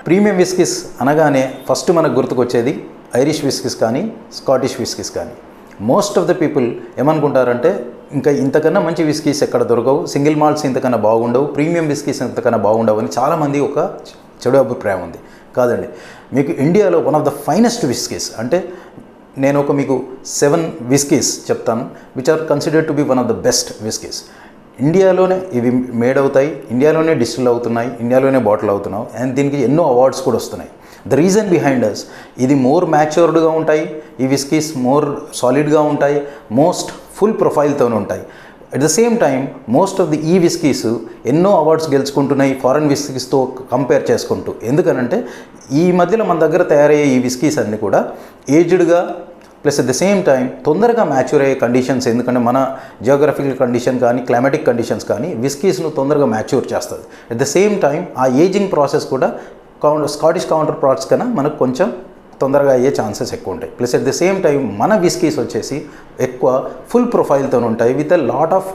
Premium whiskies అనగానే first మనకు గుర్తుకొచ్చేది Irish whiskies కానీ స్కాటిష్ విస్కీస్ కానీ. మోస్ట్ ఆఫ్ ద పీపుల్ ఏమనుకుంటారంటే ఇంకా ఇంతకన్నా మంచి విస్కీస్ ఎక్కడ దొరకవు, సింగిల్ మాల్ట్స్ ఇంతకన్నా బాగుండవు, ప్రీమియం విస్కీస్ ఇంతకన్నా బాగుండవు అని చాలామంది ఒక చెడు అభిప్రాయం ఉంది. కాదండి, మీకు ఇండియాలో one of the finest whiskies అంటే నేను మీకు 7 విస్కీస్ చెప్తాను which are considered to be one of the best whiskies. ఇండియాలోనే ఇవి మేడ్ అవుతాయి, ఇండియాలోనే డిస్టిల్ అవుతున్నాయి, ఇండియాలోనే బాటిల్ అవుతున్నాయి అండ్ దీనికి ఎన్నో అవార్డ్స్ కూడా వస్తున్నాయి. ద రీజన్ బిహైండ్ అస్ ఇది మోర్ మ్యాచ్యూర్డ్గా ఉంటాయి, ఈ విస్కీస్ మోర్ సాలిడ్గా ఉంటాయి, మోస్ట్ ఫుల్ ప్రొఫైల్తోనే ఉంటాయి. At the same time most of the ఈ విస్కీస్ ఎన్నో అవార్డ్స్ గెలుచుకుంటున్నాయి ఫారెన్ విస్కీస్తో కంపేర్ చేసుకుంటూ. ఎందుకనంటే ఈ మధ్యలో మన దగ్గర తయారయ్యే ఈ విస్కీస్ అన్నీ కూడా ఏజ్డ్గా plus at the same time తొందరగా మ్యాచ్యూర్ అయ్యే కండిషన్స్. ఎందుకంటే మన జియోగ్రఫికల్ కండిషన్ కానీ క్లైమాటిక్ కండిషన్స్ కానీ విస్కీస్ను తొందరగా మ్యాచ్యూర్ చేస్తుంది. అట్ ద సేమ్ టైం ఆ ఏజింగ్ ప్రాసెస్ కూడా స్కాటిష్ కౌంటర్ పార్ట్స్ కన్నా మనకు కొంచెం తొందరగా అయ్యే ఛాన్సెస్ ఎక్కువ ఉంటాయి. Plus at the same time మన విస్కీస్ వచ్చేసి ఎక్కువ ఫుల్ ప్రొఫైల్తో ఉంటాయి with a lot of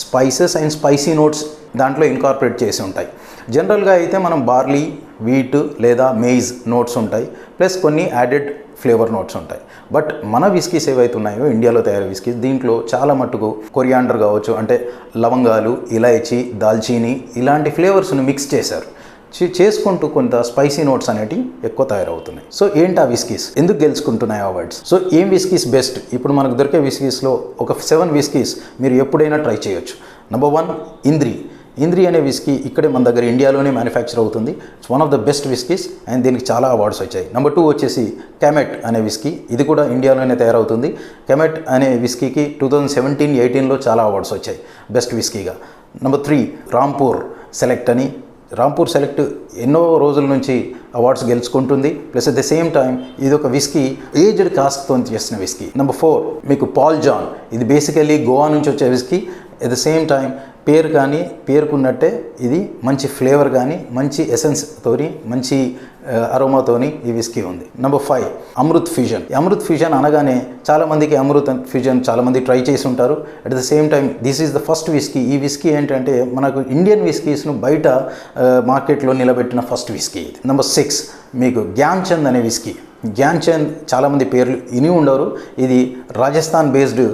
spices and spicy notes దాంట్లో ఇన్కార్పొరేట్ చేసి ఉంటాయి. జనరల్గా అయితే మనం బార్లీ, వీట్ లేదా మెయిజ్ నోట్స్ ఉంటాయి, ప్లస్ కొన్ని యాడెడ్ ఫ్లేవర్ నోట్స్ ఉంటాయి. బట్ మన విస్కీస్ ఏవైతే ఉన్నాయో ఇండియాలో తయారు విస్కీస్ దీంట్లో చాలా మట్టుకు కొరియాండర్ కావచ్చు, అంటే లవంగాలు, ఇలాయచీ, దాల్చీని ఇలాంటి ఫ్లేవర్స్ను మిక్స్ చేశారు. చేసుకుంటూ కొంత స్పైసీ నోట్స్ అనేటివి ఎక్కువ తయారవుతున్నాయి. సో ఏంటి ఆ విస్కీస్ ఎందుకు గెలుచుకుంటున్నాయి అవార్డ్స్? సో ఏం విస్కీస్ బెస్ట్? ఇప్పుడు మనకు దొరికే విస్కీస్లో ఒక 7 విస్కీస్ మీరు ఎప్పుడైనా ట్రై చేయొచ్చు. నెంబర్ 1 ఇంద్రి అనే విస్కీ ఇక్కడే మన దగ్గర ఇండియాలోనే మ్యానుఫ్యాక్చర్ అవుతుంది. It's one of the best whiskies and దీనికి చాలా అవార్డ్స్ వచ్చాయి. నెంబర్ 2 వచ్చేసి కెమెట్ అనే విస్కీ, ఇది కూడా ఇండియాలోనే తయారవుతుంది. కెమెట్ అనే విస్కీకి 2017-18లో చాలా అవార్డ్స్ వచ్చాయి బెస్ట్ విస్కీగా. నెంబర్ 3 రాంపూర్ సెలెక్ట్ అని. రాంపూర్ సెలెక్ట్ ఎన్నో రోజుల నుంచి అవార్డ్స్ గెలుచుకుంటుంది. Plus at the same time ఇది ఒక విస్కీ ఏజ్డ్ కాస్క్తో చేసిన విస్కీ. నెంబర్ 4 మీకు పాల్ జాన్, ఇది బేసికలీ గోవా నుంచి వచ్చే whisky. At the same time పేరు కానీ పేరుకున్నట్టే ఇది మంచి ఫ్లేవర్ కానీ మంచి ఎసెన్స్తోని మంచి అరోమాతోని ఈ విస్కీ ఉంది. Number 5 Amrit fusion. Amrit fusion అనగానే చాలామందికి అమృత్ ఫ్యూజన్ చాలామంది ట్రై చేసి ఉంటారు. At the same time this is the first whisky. ఈ విస్కీ ఏంటంటే మనకు ఇండియన్ విస్కీస్ను బయట మార్కెట్లో నిలబెట్టిన ఫస్ట్ విస్కీ ఇది. నెంబర్ 6 మీకు జ్ఞాన్చంద్ అనే విస్కీ. జ్ఞాన్చంద్ చాలామంది పేర్లు విని ఉండరు, ఇది రాజస్థాన్ బేస్డ్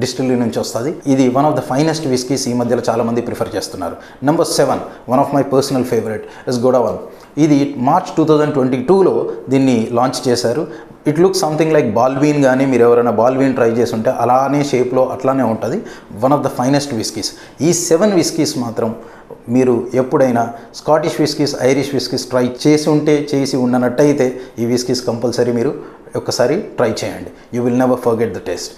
డిస్టిలరీ నుంచి వస్తుంది. ఇది one of the finest whiskies ఈ మధ్యలో చాలామంది ప్రిఫర్ చేస్తున్నారు. Number 7 one of my personal favourite is Godawan. ఇది మార్చ్ 2022లో దీన్ని లాంచ్ చేశారు. It look something like Balvenie, కానీ మీరు ఎవరైనా బాల్వీన్ ట్రై చేసి ఉంటే అలానే షేప్లో అట్లానే ఉంటుంది. One of the finest whiskies. ఈ 7 విస్కీస్ మాత్రం మీరు ఎప్పుడైనా Scottish whiskies, Irish whiskies try చేసి ఉన్నట్టయితే ఈ విస్కీస్ కంపల్సరీ మీరు ఒక్కసారి ట్రై చేయండి. You will never forget the taste.